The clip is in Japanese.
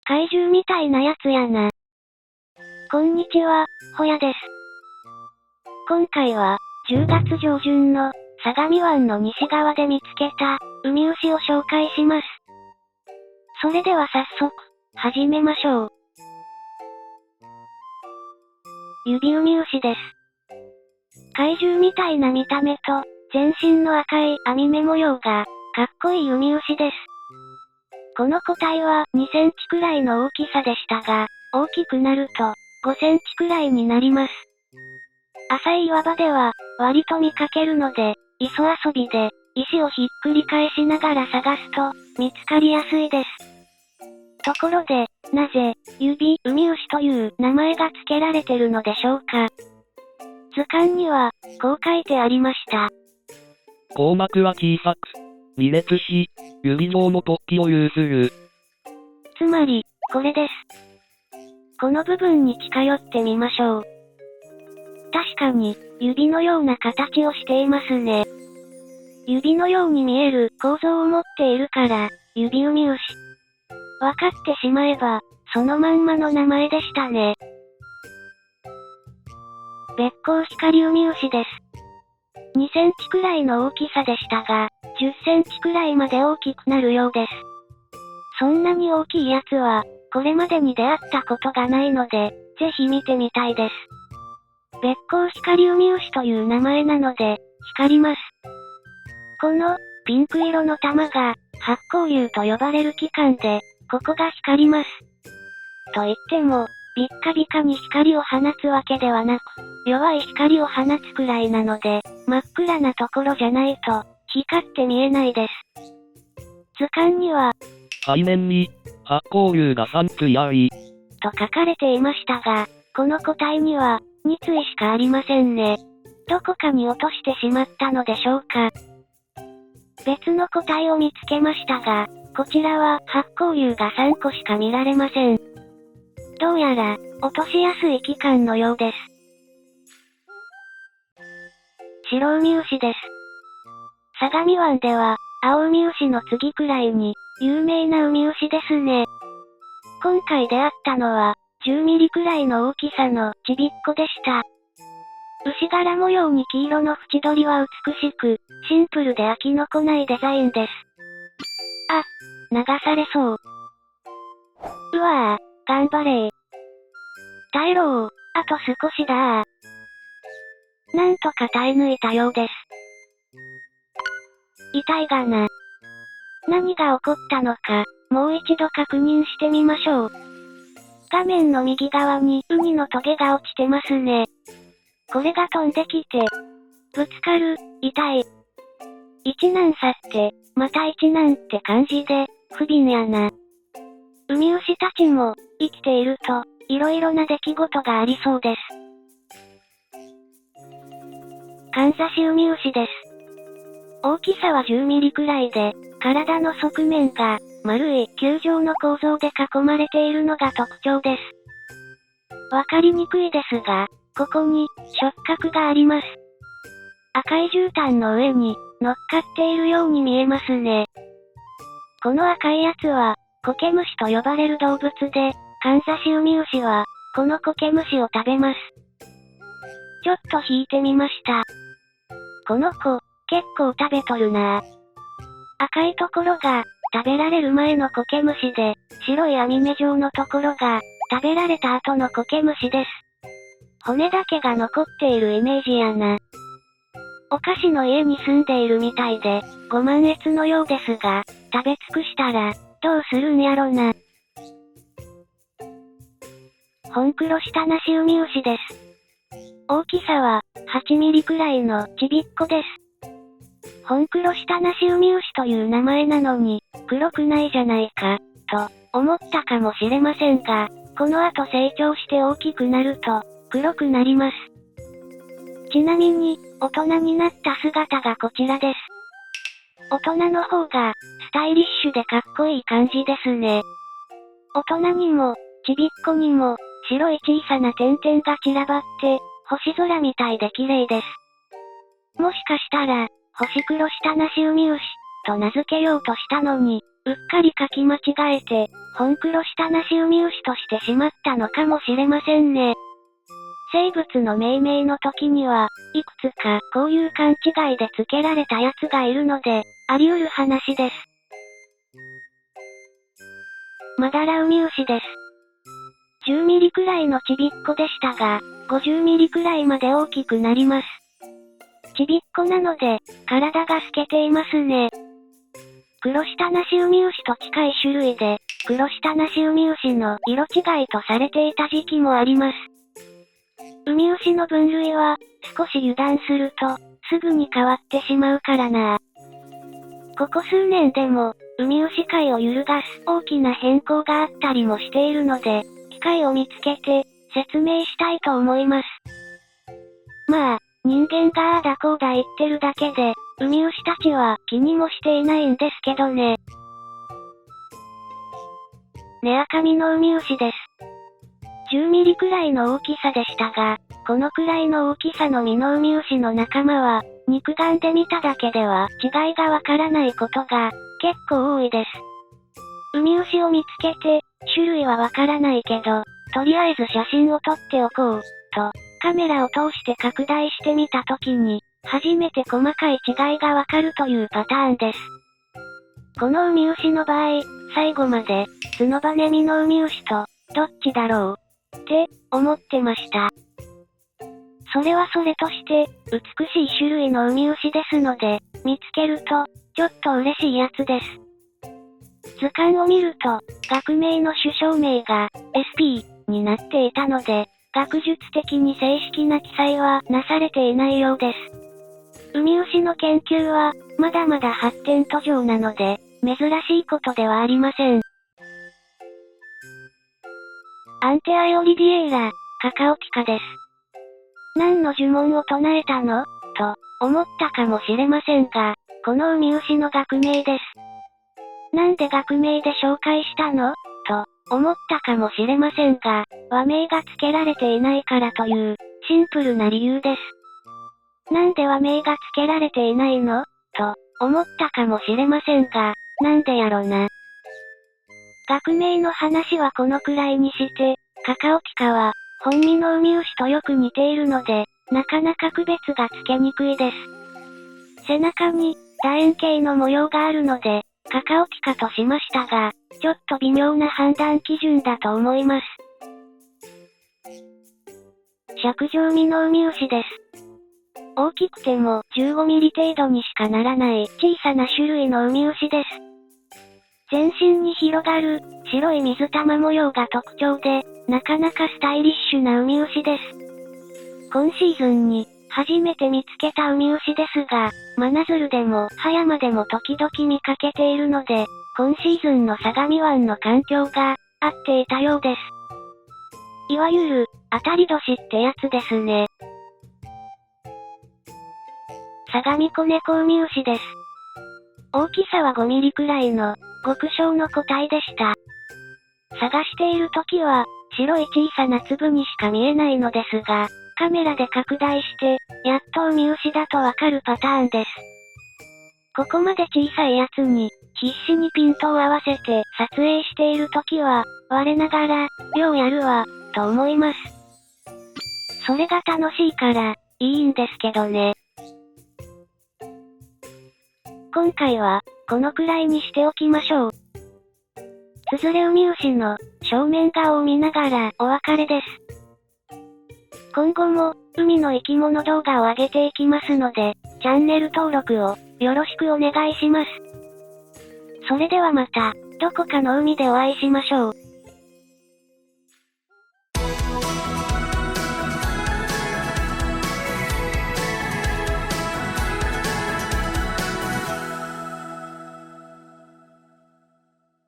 怪獣みたいなやつやな。こんにちは、ほやです。今回は、10月上旬の、相模湾の西側で見つけた、ウミウシを紹介します。それでは早速、始めましょう。指ウミウシです。怪獣みたいな見た目と、全身の赤い網目模様が、かっこいいウミウシです。この個体は2センチくらいの大きさでしたが、大きくなると5センチくらいになります。浅い岩場では割と見かけるので、磯遊びで石をひっくり返しながら探すと見つかりやすいです。ところで、なぜ指ウミウシという名前が付けられてるのでしょうか。図鑑にはこう書いてありました。硬膜は小さく、2列し、指状の突起を有する。つまり、これです。この部分に近寄ってみましょう。確かに、指のような形をしていますね。指のように見える構造を持っているから、指ウミウシ。わかってしまえば、そのまんまの名前でしたね。ベッコウヒカリウミウシです。2センチくらいの大きさでしたが、10センチくらいまで大きくなるようです。そんなに大きいやつは、これまでに出会ったことがないので、ぜひ見てみたいです。ベッコウヒカリウミウシという名前なので、光ります。この、ピンク色の玉が、発光粒と呼ばれる器官で、ここが光ります。と言っても、ビッカビカに光を放つわけではなく、弱い光を放つくらいなので、真っ暗なところじゃないと、光って見えないです。図鑑には、背面に、発光粒が3対あり、と書かれていましたが、この個体には、2対しかありませんね。どこかに落としてしまったのでしょうか。別の個体を見つけましたが、こちらは発光粒が3個しか見られません。どうやら、落としやすい器官のようです。白ウミウシです。相模湾では、青ウミウシの次くらいに、有名なウミウシですね。今回出会ったのは、10ミリくらいの大きさのちびっこでした。牛柄模様に黄色の縁取りは美しく、シンプルで飽きのこないデザインです。あ、流されそう。うわぁ、頑張れー。耐えろー、あと少しだー。なんとか耐え抜いたようです。痛いがな。何が起こったのか、もう一度確認してみましょう。画面の右側にウニのトゲが落ちてますね。これが飛んできて、ぶつかる、痛い。一難去って、また一難って感じで、不憫やな。ウミウシたちも、生きていると、いろいろな出来事がありそうです。かんざしウミウシです。大きさは10ミリくらいで、体の側面が、丸い球状の構造で囲まれているのが特徴です。わかりにくいですが、ここに、触覚があります。赤い絨毯の上に、乗っかっているように見えますね。この赤いやつは、コケムシと呼ばれる動物で、かんざしウミウシは、このコケムシを食べます。ちょっと引いてみました。この子、結構食べとるなぁ。赤いところが、食べられる前のコケムシで、白い網目状のところが、食べられた後のコケムシです。骨だけが残っているイメージやな。お菓子の家に住んでいるみたいで、ご満悦のようですが、食べ尽くしたら、どうするんやろな。ホンクロシタナシウミウシです。大きさは、8ミリくらいのちびっこです。ホンクロシタナシウミウシという名前なのに、黒くないじゃないか、と、思ったかもしれませんが、この後成長して大きくなると、黒くなります。ちなみに、大人になった姿がこちらです。大人の方が、スタイリッシュでかっこいい感じですね。大人にも、ちびっこにも、白い小さな点々が散らばって、星空みたいで綺麗です。もしかしたら、星黒シタナシウミウシ、と名付けようとしたのに、うっかり書き間違えて、本黒下なしウミウシとしてしまったのかもしれませんね。生物の命名の時には、いくつかこういう勘違いで付けられたやつがいるので、あり得る話です。マダラウミウシです。10ミリくらいのちびっこでしたが、50ミリくらいまで大きくなります。ちびっこなので、体が透けていますね。黒下なしウミウシと近い種類で、黒下なしウミウシの色違いとされていた時期もあります。ウミウシの分類は、少し油断すると、すぐに変わってしまうからな。ここ数年でも、ウミウシ界を揺るがす大きな変更があったりもしているので、機会を見つけて、説明したいと思います。まあ、人間がああだこうだ言ってるだけで、ウミウシたちは気にもしていないんですけどね。ネアカミのウミウシです。10ミリくらいの大きさでしたが、このくらいの大きさのミノウミウシの仲間は、肉眼で見ただけでは違いがわからないことが結構多いです。ウミウシを見つけて、種類はわからないけど、とりあえず写真を撮っておこう、と、カメラを通して拡大してみたときに、初めて細かい違いがわかるというパターンです。このウミウシの場合、最後まで、角羽ミノウミウシと、どっちだろうって思ってました。それはそれとして、美しい種類のウミウシですので、見つけると、ちょっと嬉しいやつです。図鑑を見ると、学名の種小名が SP になっていたので、学術的に正式な記載はなされていないようです。ウミウシの研究は、まだまだ発展途上なので、珍しいことではありません。アンテアイオリディエイラ、カカオキカです。何の呪文を唱えたのと、思ったかもしれませんが、このウミウシの学名です。なんで学名で紹介したのと、思ったかもしれませんが、和名が付けられていないからという、シンプルな理由です。なんで和名が付けられていないのと、思ったかもしれませんが、なんでやろな。学名の話はこのくらいにして、カカオキカは、本ミノウミウシとよく似ているので、なかなか区別がつけにくいです。背中に、楕円形の模様があるので、カカオキカとしましたが、ちょっと微妙な判断基準だと思います。尺状ミノウミウシです。大きくても15ミリ程度にしかならない小さな種類のウミウシです。全身に広がる白い水玉模様が特徴で、なかなかスタイリッシュなウミウシです。今シーズンに初めて見つけたウミウシですが、真鶴でも葉山でも時々見かけているので、今シーズンの相模湾の環境が合っていたようです。いわゆる当たり年ってやつですね。相模子猫ウミウシです。大きさは5ミリくらいの極小の個体でした。探しているときは白い小さな粒にしか見えないのですが、カメラで拡大して、やっとウミウシだとわかるパターンです。ここまで小さいやつに、必死にピントを合わせて撮影しているときは、我ながら、ようやるわ、と思います。それが楽しいから、いいんですけどね。今回は、このくらいにしておきましょう。つづれウミウシの正面顔を見ながらお別れです。今後も海の生き物動画を上げていきますので、チャンネル登録をよろしくお願いします。それではまた、どこかの海でお会いしましょう。